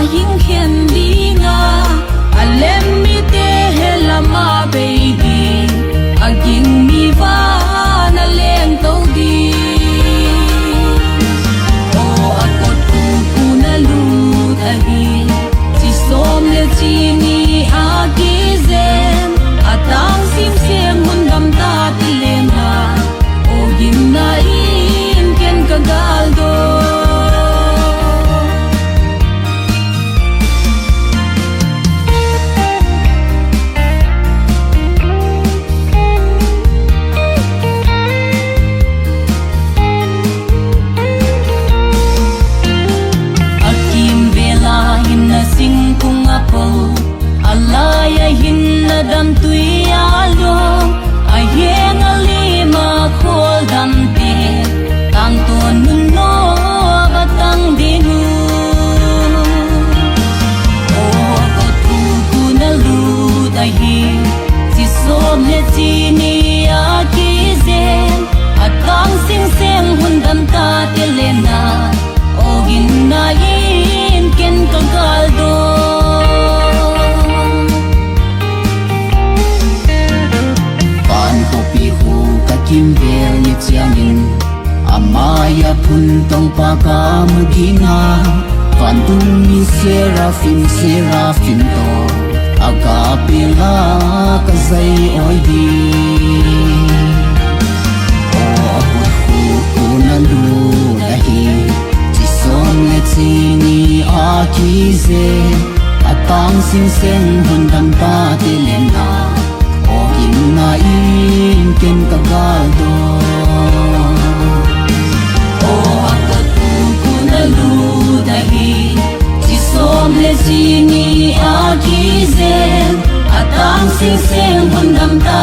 hing khen đi nga alem mi te helama baby aging mi va na leng to di o akot ku na lu tahi si som le chi ni agizen atang sim sem mun gam ta tilema o gim na in ken kagaldo sing kung apo alaya hin na dam tui alo ayeng alima khol dam te tang ton nun no batang dinu o ko tu ku na lu dai hi si som le chi ni a ki zen atang sing seng hun dam ta te le na o gin na yin ken kang kaldo pan ko pi hu ka kim vel ni chiangin amaya phun tong pa ka mugina pan tum ni serafin to aga pila ka zai oi di o na lu dahi le chini akize atang sing sen hun dam ta te lena o kim na in ken ka galdo o akatu ku na lu dahi si som le chini akize atang sing sen hun dam ta